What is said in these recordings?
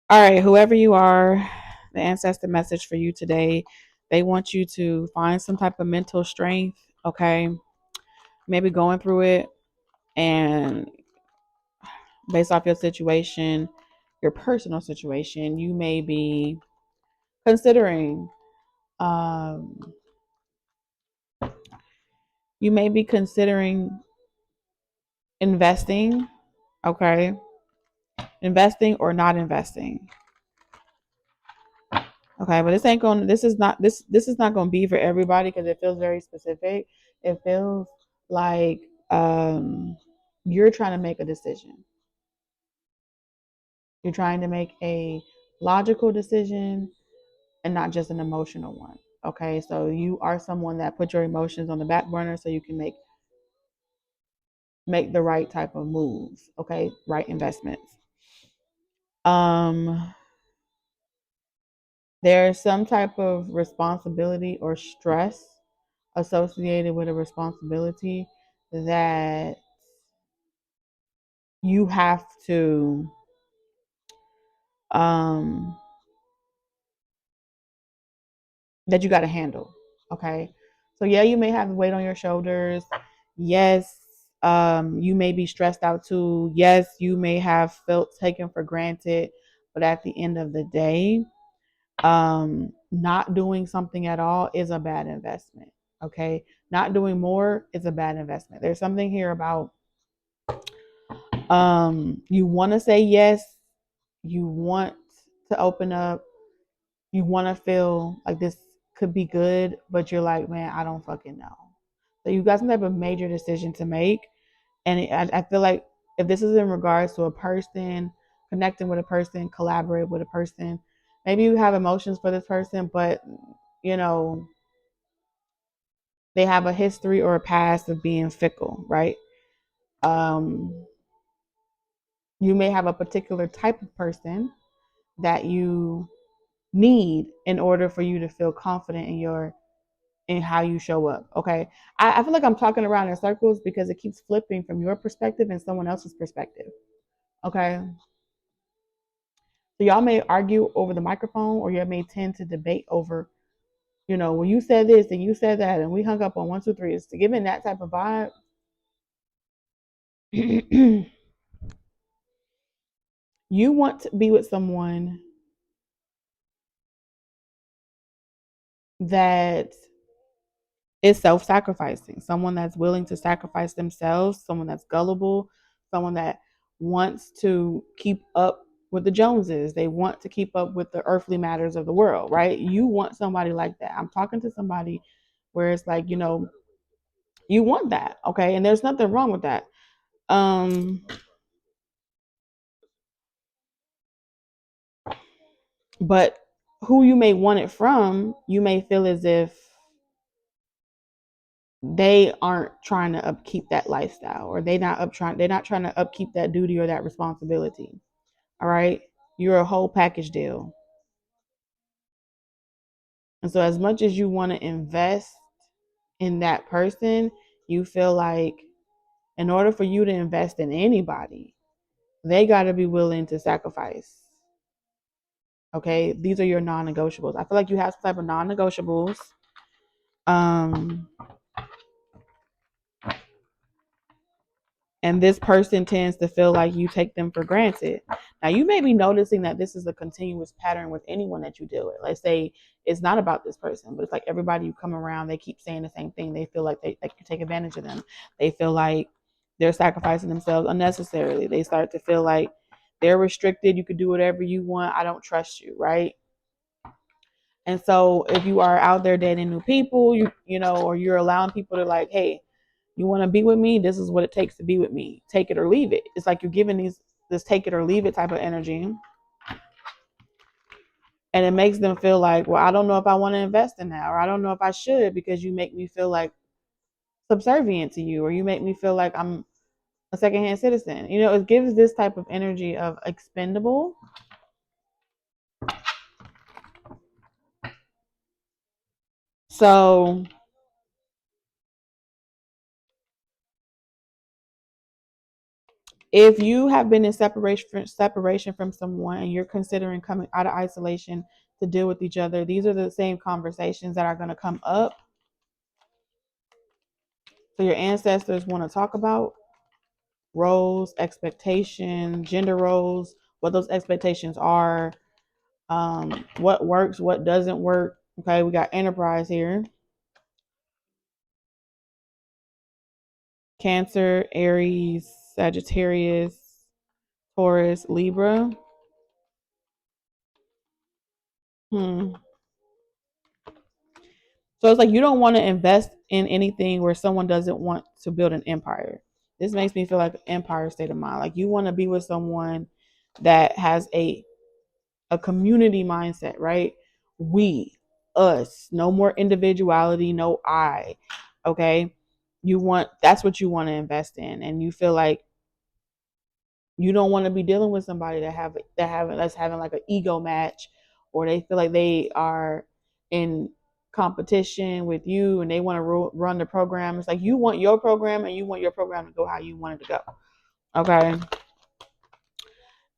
All right, whoever you are, the ancestor message for you today, they want you to find some type of mental strength, okay? Maybe going through it, and based off your situation, your personal situation, you may be considering um you may be considering investing, okay? Investing or not investing. Okay, but this is not going to be for everybody because it feels very specific. It feels like you're trying to make a decision. You're trying to make a logical decision and not just an emotional one. Okay, so you are someone that put your emotions on the back burner so you can make the right type of moves. Okay, right investments. Um, there's some type of responsibility or stress associated with a responsibility that you have to um that you got to handle. Okay, so yeah, you may have weight on your shoulders. Yes, you may be stressed out too. Yes, you may have felt taken for granted, but at the end of the day, not doing something at all is a bad investment. Okay, not doing more is a bad investment. There's something here about you want to say yes, you want to open up, you want to feel like this could be good, but you're like, man, I don't fucking know. So you got some type of major decision to make, and I feel like if this is in regards to a person, connecting with a person, collaborate with a person, maybe you have emotions for this person, but you know they have a history or a past of being fickle, right? Um, you may have a particular type of person that you need in order for you to feel confident in how you show up. Okay. I feel like I'm talking around in circles because it keeps flipping from your perspective and someone else's perspective. Okay. So y'all may argue over the microphone or you may tend to debate over, well, you said this and you said that and we hung up on one, two, three. It's to give that type of vibe. You want to be with someone that is self-sacrificing, someone that's willing to sacrifice themselves, someone that's gullible, someone that wants to keep up with the Joneses. They want to keep up with the earthly matters of the world, right? You want somebody like that. I'm talking to somebody where it's like, you want that, okay? And there's nothing wrong with that. Um but who you may want it from, you may feel as if they aren't trying to upkeep that lifestyle, or they're not trying to upkeep that duty or that responsibility. All right, you're a whole package deal. And so as much as you want to invest in that person, you feel like in order for you to invest in anybody, they got to be willing to sacrifice. Okay, these are your non-negotiables. I feel like you have some type of non-negotiables. um and this person tends to feel like you take them for granted. Now, you may be noticing that this is a continuous pattern with anyone that you deal with. Let's say it's not about this person, but it's like everybody you come around, they keep saying the same thing. They feel like they you take advantage of them. They feel like they're sacrificing themselves unnecessarily. They start to feel like they're restricted. You could do whatever you want. I don't trust you, right? And so if you are out there dating new people, or you're allowing people to like, hey, you want to be with me? This is what it takes to be with me. Take it or leave it. It's like you're giving this take it or leave it type of energy. And it makes them feel like, well, I don't know if I want to invest in that, or I don't know if I should because you make me feel like subservient to you, or you make me feel like I'm a secondhand citizen. It gives this type of energy of expendable. So If you have been in separation from someone and you're considering coming out of isolation to deal with each other, these are the same conversations that are going to come up. So your ancestors want to talk about roles, expectations, gender roles, what those expectations are, what works, what doesn't work. Okay, we got Enterprise here. Cancer, Aries, Sagittarius, Taurus, Libra. So it's like you don't want to invest in anything where someone doesn't want to build an empire. This makes me feel like an empire state of mind. Like you want to be with someone that has a community mindset, right? We, us, no more individuality, no I. Okay? That's what you want to invest in, and you feel like you don't want to be dealing with somebody that's having like an ego match, or they feel like they are in competition with you and they want to run the program. It's like you want your program and you want your program to go how you want it to go. Okay.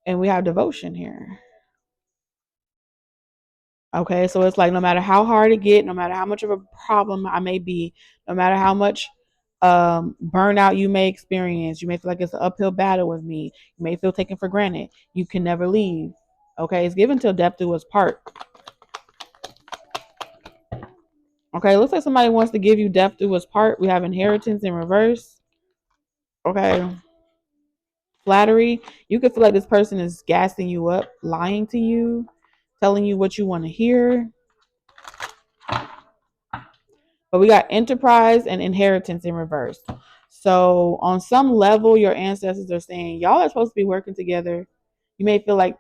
And we have devotion here. Okay, so it's like no matter how hard it get, no matter how much of a problem I may be, no matter how much burnout you may experience, you may feel like it's an uphill battle with me. You may feel taken for granted. You can never leave. Okay, it's given till death do us part. Okay, it looks like somebody wants to give you death do us part. We have inheritance in reverse. Okay, flattery. You could feel like this person is gassing you up, lying to you, telling you what you want to hear. But we got enterprise and inheritance in reverse. So on some level, your ancestors are saying y'all are supposed to be working together. You may feel like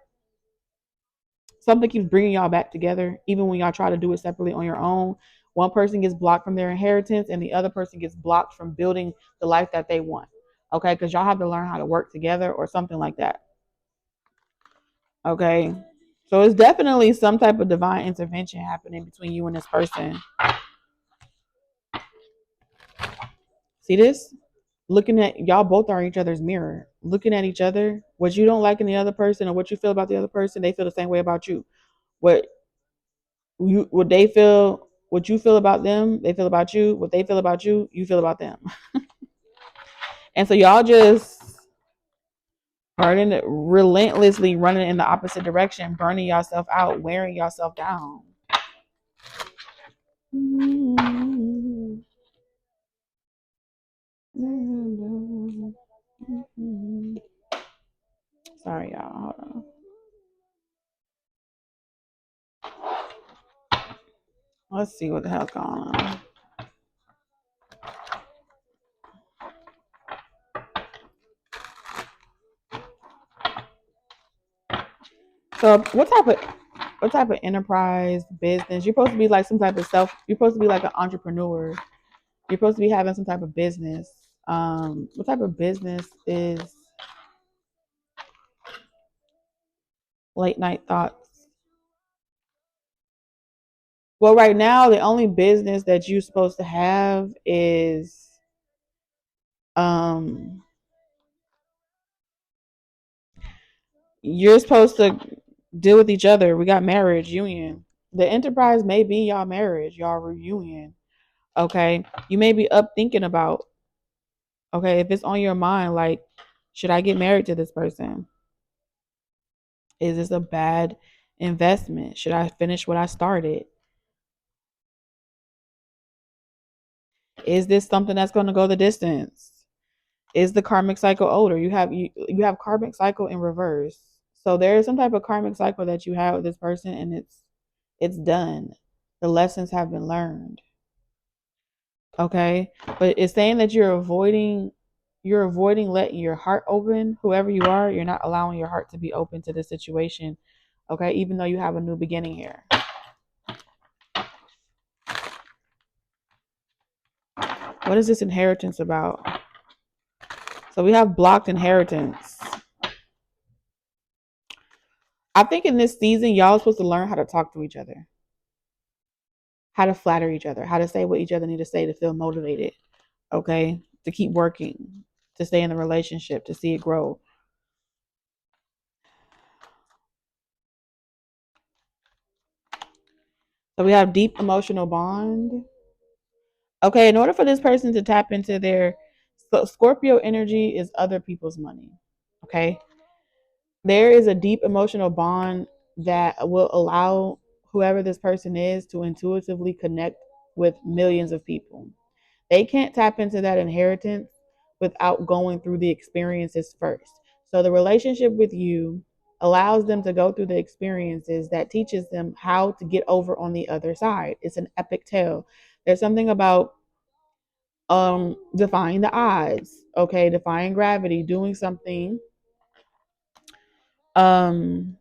something keeps bringing y'all back together, even when y'all try to do it separately on your own. One person gets blocked from their inheritance and the other person gets blocked from building the life that they want. Okay, because y'all have to learn how to work together or something like that. Okay, so it's definitely some type of divine intervention happening between you and this person. See this? Looking at y'all both are each other's mirror, looking at each other. What you don't like in the other person or what you feel about the other person, they feel the same way about you. What they feel, what you feel about them, they feel about you. What they feel about you, you feel about them. And so y'all just burning, relentlessly running in the opposite direction, burning yourself out, wearing yourself down. Sorry, y'all. Hold on. Let's see what the hell's going on. So what type of enterprise business? You're supposed to be like some type of you're supposed to be like an entrepreneur. You're supposed to be having some type of business. What type of business is late night thoughts? Well, right now the only business that you're supposed to have is you're supposed to deal with each other. We got marriage, union. The enterprise may be y'all marriage, y'all reunion. Okay. You may be up thinking about, okay, if it's on your mind, like, should I get married to this person? Is this a bad investment? Should I finish what I started? Is this something that's going to go the distance? Is the karmic cycle older? You have karmic cycle in reverse. So there is some type of karmic cycle that you have with this person, and it's done. The lessons have been learned. Okay, but it's saying that you're avoiding letting your heart open. Whoever you are, you're not allowing your heart to be open to the situation. Okay, even though you have a new beginning here. What is this inheritance about? So we have blocked inheritance. I think in this season, y'all are supposed to learn how to talk to each other, how to flatter each other, how to say what each other need to say to feel motivated. Okay, to keep working, to stay in the relationship, to see it grow. So we have deep emotional bond. Okay, in order for this person to tap into their Scorpio energy is other people's money. Okay. There is a deep emotional bond that will allow whoever this person is to intuitively connect with millions of people. They can't tap into that inheritance without going through the experiences first. So the relationship with you allows them to go through the experiences that teaches them how to get over on the other side. It's an epic tale. There's something about defying the odds, okay, defying gravity, doing something.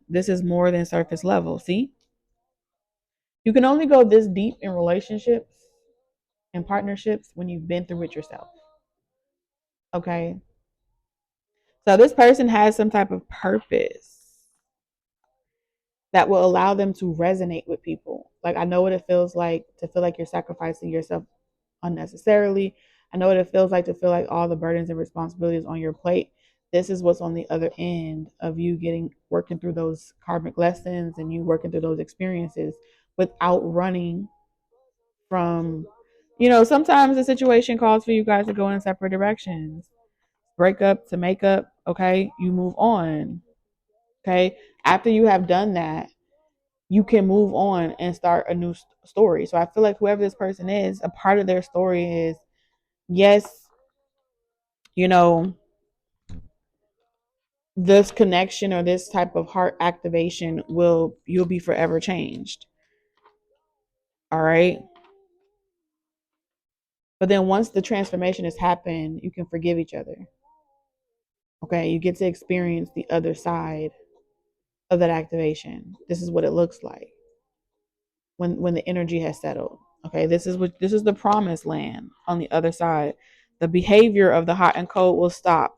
This is more than surface level. See, you can only go this deep in relationships and partnerships when you've been through it yourself. Okay, so this person has some type of purpose that will allow them to resonate with people. Like, I know what it feels like to feel like you're sacrificing yourself unnecessarily. I know what it feels like to feel like all the burdens and responsibilities on your plate. This is what's on the other end of you working through those karmic lessons and you working through those experiences without running from, sometimes the situation calls for you guys to go in separate directions. Break up to make up, okay? You move on, okay? After you have done that, you can move on and start a new story. So I feel like whoever this person is, a part of their story is, yes, you know, this connection or this type of heart activation you'll be forever changed. All right. But then once the transformation has happened, you can forgive each other. Okay. You get to experience the other side of that activation. This is what it looks like when the energy has settled. Okay. This is the promised land on the other side. The behavior of the hot and cold will stop.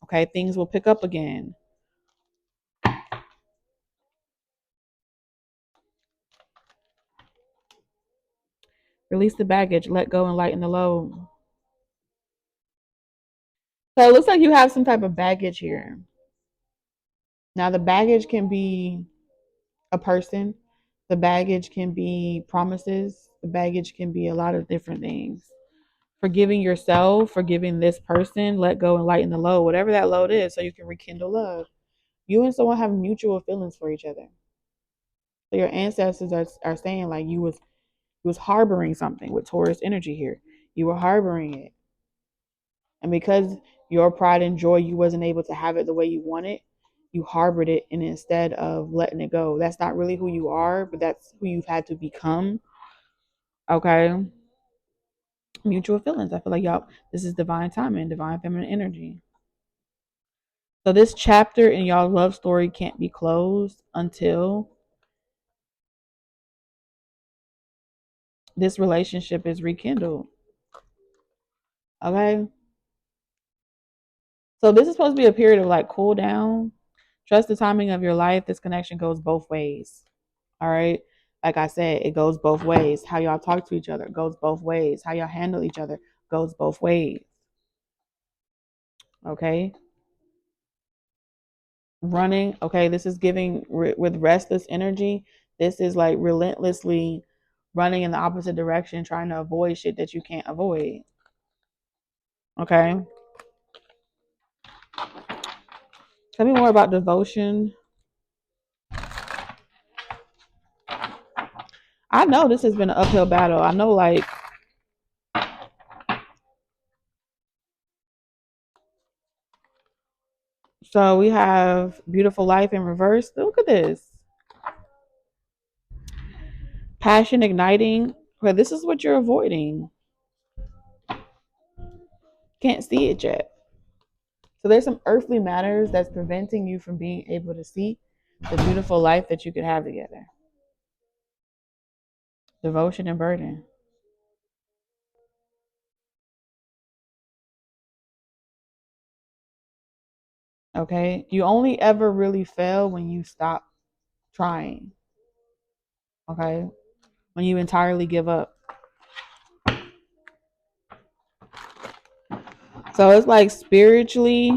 Okay. Things will pick up again. Release the baggage, let go and lighten the load. So it looks like you have some type of baggage here. Now, the baggage can be a person, the baggage can be promises, the baggage can be a lot of different things. Forgiving yourself, forgiving this person, let go and lighten the load, whatever that load is, so you can rekindle love. You and someone have mutual feelings for each other. So your ancestors are saying like you was harboring something with Taurus energy here. You were harboring it. And because your pride and joy, you wasn't able to have it the way you wanted, you harbored it. And instead of letting it go, that's not really who you are, but that's who you've had to become. Okay. Mutual feelings. I feel like y'all, this is divine timing, divine feminine energy. So this chapter in y'all love story can't be closed until this relationship is rekindled. Okay. So this is supposed to be a period of like cool down. Trust the timing of your life. This connection goes both ways. All right. Like I said, it goes both ways. How y'all talk to each other goes both ways. How y'all handle each other goes both ways. Okay. Running. Okay. This is giving with restless energy. This is like relentlessly running in the opposite direction, trying to avoid shit that you can't avoid. Okay. Tell me more about devotion. I know this has been an uphill battle. I know, like, so we have beautiful life in reverse. Look at this. Passion igniting. Well, this is what you're avoiding. Can't see it yet. So there's some earthly matters that's preventing you from being able to see the beautiful life that you could have together. Devotion and burden. Okay. You only ever really fail when you stop trying. Okay. When you entirely give up. So it's like spiritually,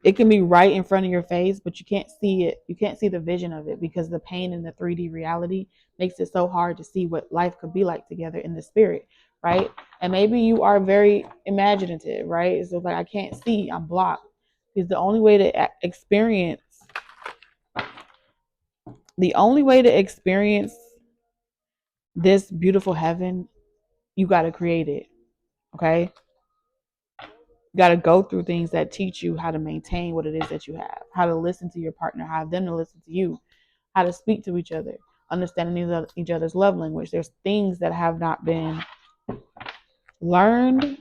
It can be right in front of your face, but you can't see it. You can't see the vision of it because the pain in the 3D reality makes it so hard to see what life could be like together in the spirit, right? And maybe you are very imaginative, right? So like I can't see, I'm blocked. Because the only way to experience this beautiful heaven, you got to create it, okay? You got to go through things that teach you how to maintain what it is that you have, how to listen to your partner, how them to listen to you, how to speak to each other, understanding each other's love language. There's things that have not been learned.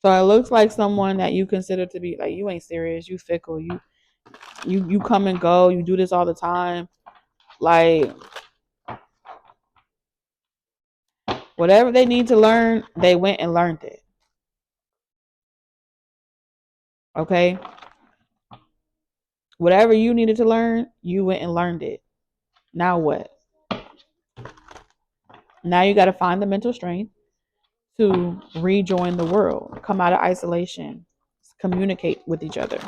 So it looks like someone that you consider to be like, you ain't serious, you fickle, you come and go, you do this all the time. Like whatever they need to learn, they went and learned it. Okay? Whatever you needed to learn, you went and learned it. Now what? Now you got to find the mental strength to rejoin the world, come out of isolation, communicate with each other.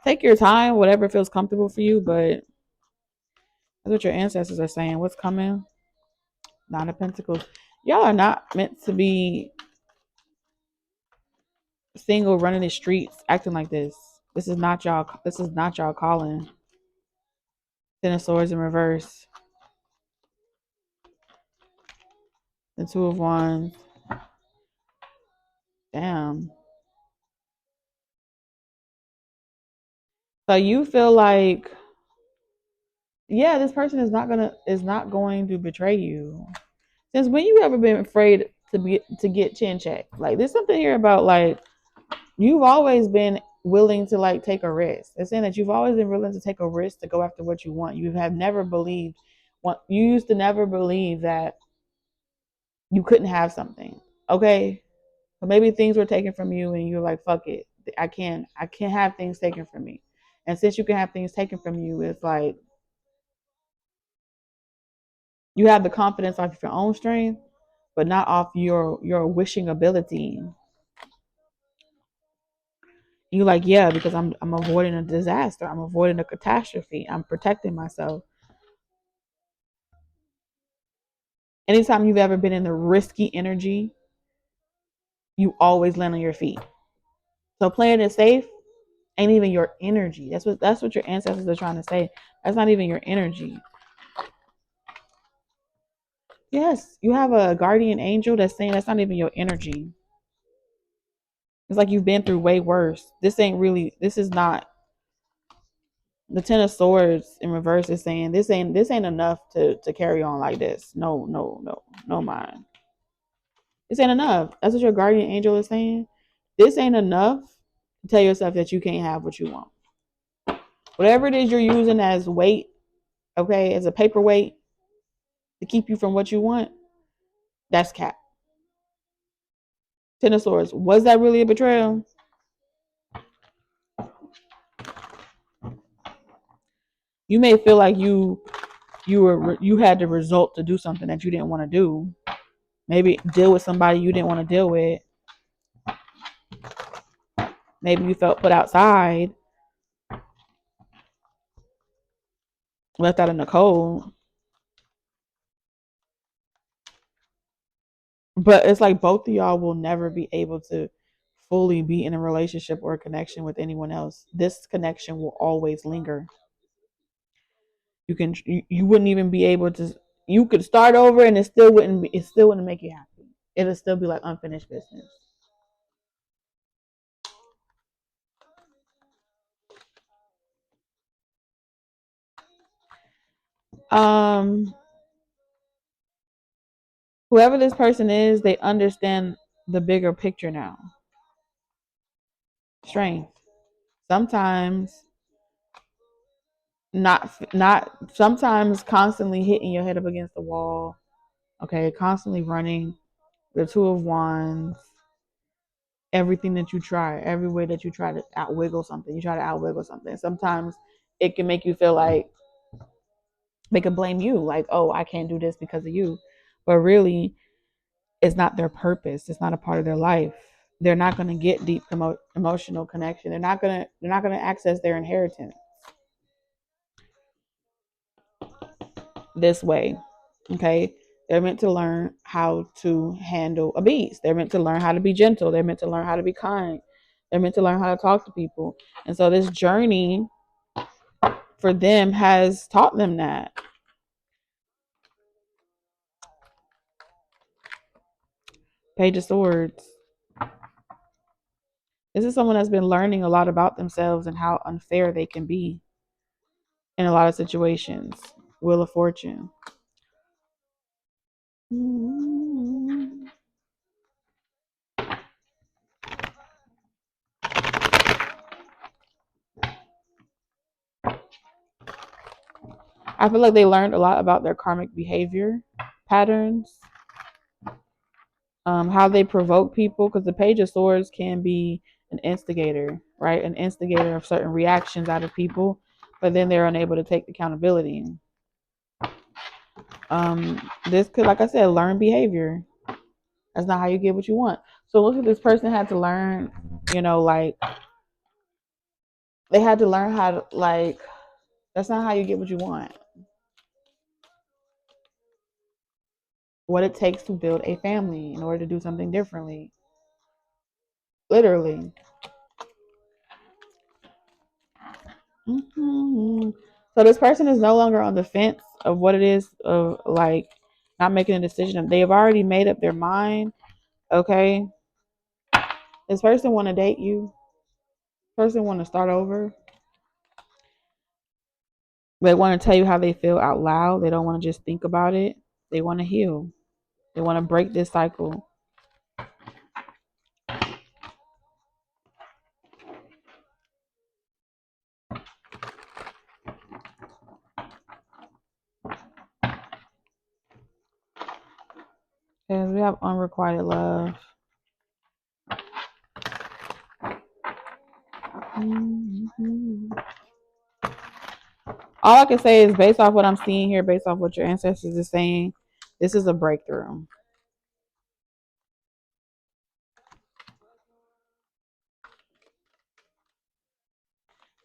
Take your time, whatever feels comfortable for you, but that's what your ancestors are saying. What's coming? Nine of Pentacles. Y'all are not meant to be single, running the streets, acting like this. This is not y'all. This is not y'all calling. Ten of Swords in reverse. The Two of Wands. Damn. So you feel like, yeah, this person is not going to betray you. Since when you ever been afraid to get chin checked? Like there's something here about like you've always been willing to like take a risk. It's saying that you've always been willing to take a risk to go after what you want. You have never believed you used to never believe that you couldn't have something. Okay? But maybe things were taken from you and you're like, fuck it. I can't have things taken from me. And since you can have things taken from you, it's like you have the confidence off your own strength, but not off your wishing ability. You like, yeah, because I'm avoiding a disaster. I'm avoiding a catastrophe. I'm protecting myself. Anytime you've ever been in the risky energy, you always land on your feet. So playing it safe ain't even your energy. That's what your ancestors are trying to say. That's not even your energy. Yes, you have a guardian angel that's saying that's not even your energy. It's like you've been through way worse. This is not. The Ten of Swords in reverse is saying this ain't enough to carry on like this. No mind. This ain't enough. That's what your guardian angel is saying. This ain't enough to tell yourself that you can't have what you want. Whatever it is you're using as weight, okay, as a paperweight to keep you from what you want, that's cap. Ten of Swords. Was that really a betrayal? You may feel like you had to result to do something that you didn't want to do. Maybe deal with somebody you didn't want to deal with. Maybe you felt put outside, left out in the cold. But it's like both of y'all will never be able to fully be in a relationship or a connection with anyone else. This connection will always linger. You wouldn't even be able to. You could start over and it still wouldn't make you happy. It'll still be like unfinished business. Um, whoever this person is, they understand the bigger picture now. Strength. Sometimes not sometimes constantly hitting your head up against the wall. Okay, constantly running. The Two of Wands. Everything that you try, every way that you try to outwiggle something, you try to outwiggle something. Sometimes it can make you feel like they can blame you, like, oh, I can't do this because of you. But really, It's not their purpose. It's not a part of their life. They're not going to get deep emotional connection. They're not going to access their inheritance this way. Okay? They're meant to learn how to handle a beast. They're meant to learn how to be gentle. They're meant to learn how to be kind. They're meant to learn how to talk to people. And so this journey for them has taught them that. Page of Swords. This is someone that's been learning a lot about themselves and how unfair they can be in a lot of situations. Wheel of Fortune. I feel like they learned a lot about their karmic behavior patterns, how they provoke people, because the Page of Swords can be an instigator, right? An instigator of certain reactions out of people, but then they're unable to take accountability. This could, like I said, learn behavior. That's not how you get what you want. So look at this person had to learn, like they had to learn how to that's not how you get what you want. What it takes to build a family in order to do something differently. Literally. Mm-hmm. So this person is no longer on the fence of what it is of like not making a decision. They have already made up their mind. Okay. This person want to date you. This person want to start over. They want to tell you how they feel out loud. They don't want to just think about it. They want to heal. They want to break this cycle. And we have unrequited love. Mm-hmm. All I can say is based off what I'm seeing here, based off what your ancestors is saying, this is a breakthrough.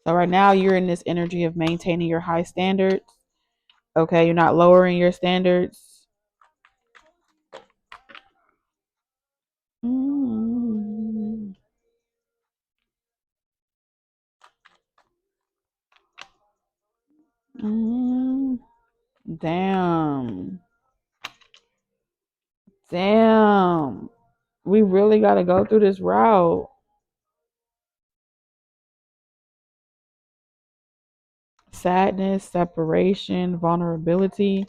So right now you're in this energy of maintaining your high standards. Okay, you're not lowering your standards. Mm-hmm. Mm-hmm. Damn. Damn. We really got to go through this route. Sadness, separation, vulnerability.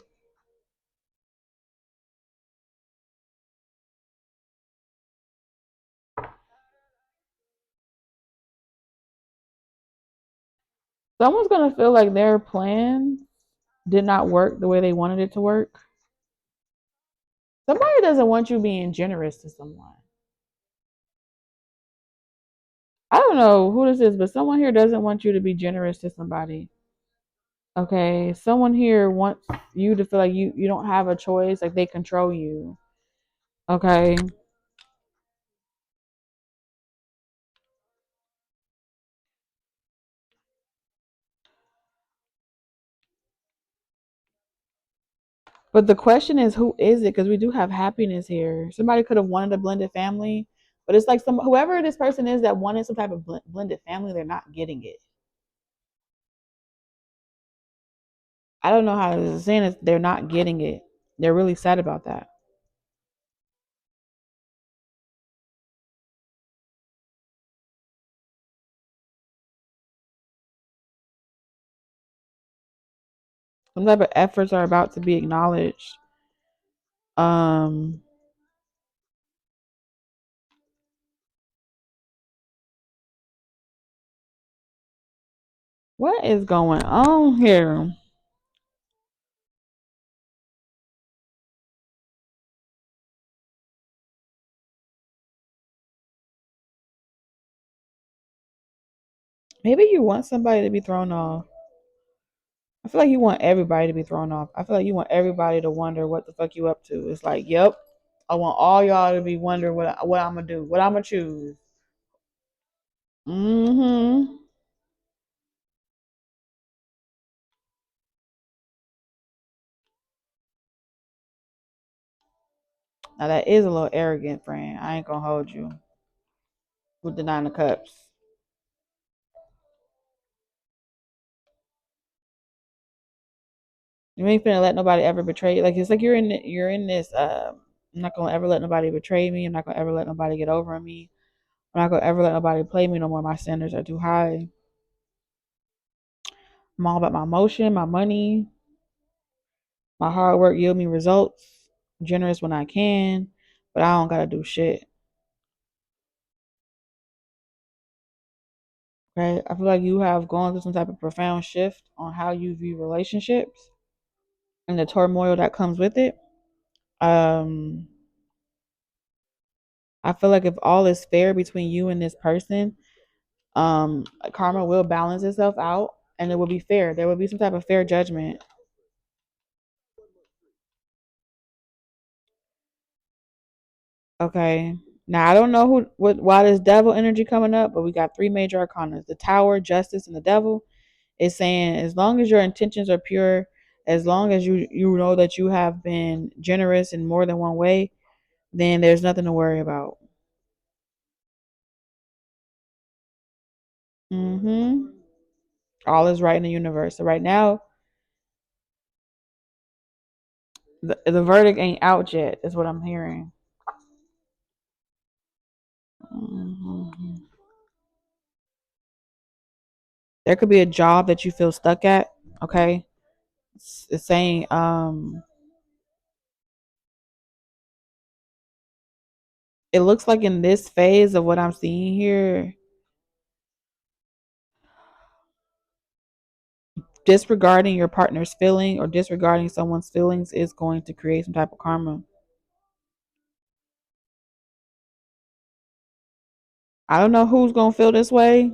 Someone's going to feel like their plan did not work the way they wanted it to work. Somebody doesn't want you being generous to someone. I don't know who this is, but someone here doesn't want you to be generous to somebody. Okay, someone here wants you to feel like you don't have a choice, like they control you. Okay. But the question is, who is it? Because we do have happiness here. Somebody could have wanted a blended family, but it's like whoever this person is that wanted some type of blended family, they're not getting it. I don't know how to say it. They're not getting it. They're really sad about that. Some type of efforts are about to be acknowledged. Um, what is going on here? Maybe you want somebody to be thrown off. I feel like you want everybody to be thrown off. I feel like you want everybody to wonder what the fuck you up to. It's like, yep. I want all y'all to be wondering what I'm gonna do, what I'm gonna choose. Mm-hmm. Now that is a little arrogant, friend. I ain't gonna hold you with the 9 of Cups. You ain't finna let nobody ever betray you. Like it's like you're in this. I'm not gonna ever let nobody betray me. I'm not gonna ever let nobody get over on me. I'm not gonna ever let nobody play me no more. My standards are too high. I'm all about my motion, my money, my hard work yield me results. I'm generous when I can, but I don't gotta do shit. Okay, I feel like you have gone through some type of profound shift on how you view relationships and the turmoil that comes with it. Um, I feel like if all is fair between you and this person, karma will balance itself out and it will be fair. There will be some type of fair judgment. Okay. Now I don't know why this devil energy coming up, but we got 3 major arcana: the Tower, Justice, and the Devil. It's saying as long as your intentions are pure, as long as you know that you have been generous in more than one way, then there's nothing to worry about. Mm-hmm. All is right in the universe. So right now, the verdict ain't out yet. Is what I'm hearing. Mm-hmm. There could be a job that you feel stuck at. Okay, it's saying it looks like in this phase of what I'm seeing here, disregarding your partner's feeling or disregarding someone's feelings is going to create some type of karma. I don't know who's gonna feel this way.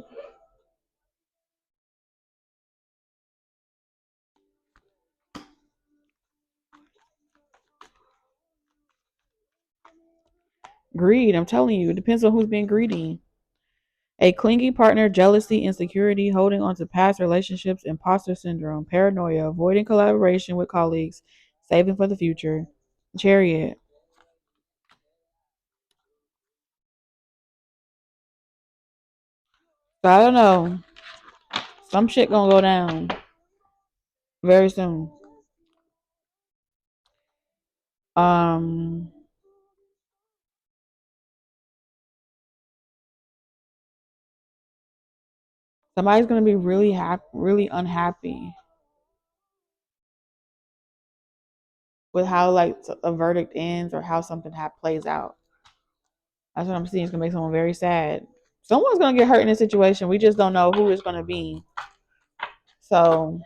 Greed, I'm telling you, it depends on who's being greedy. A clingy partner, jealousy, insecurity, holding on to past relationships, imposter syndrome, paranoia, avoiding collaboration with colleagues, saving for the future. Chariot. So I don't know. Some shit gonna go down very soon. Um, Somebody's gonna be really happy, really unhappy with how like a verdict ends or how something plays out. That's what I'm seeing. It's gonna make someone very sad. Someone's gonna get hurt in this situation. We just don't know who it's gonna be. So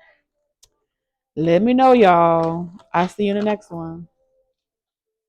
let me know, y'all. I'll see you in the next one.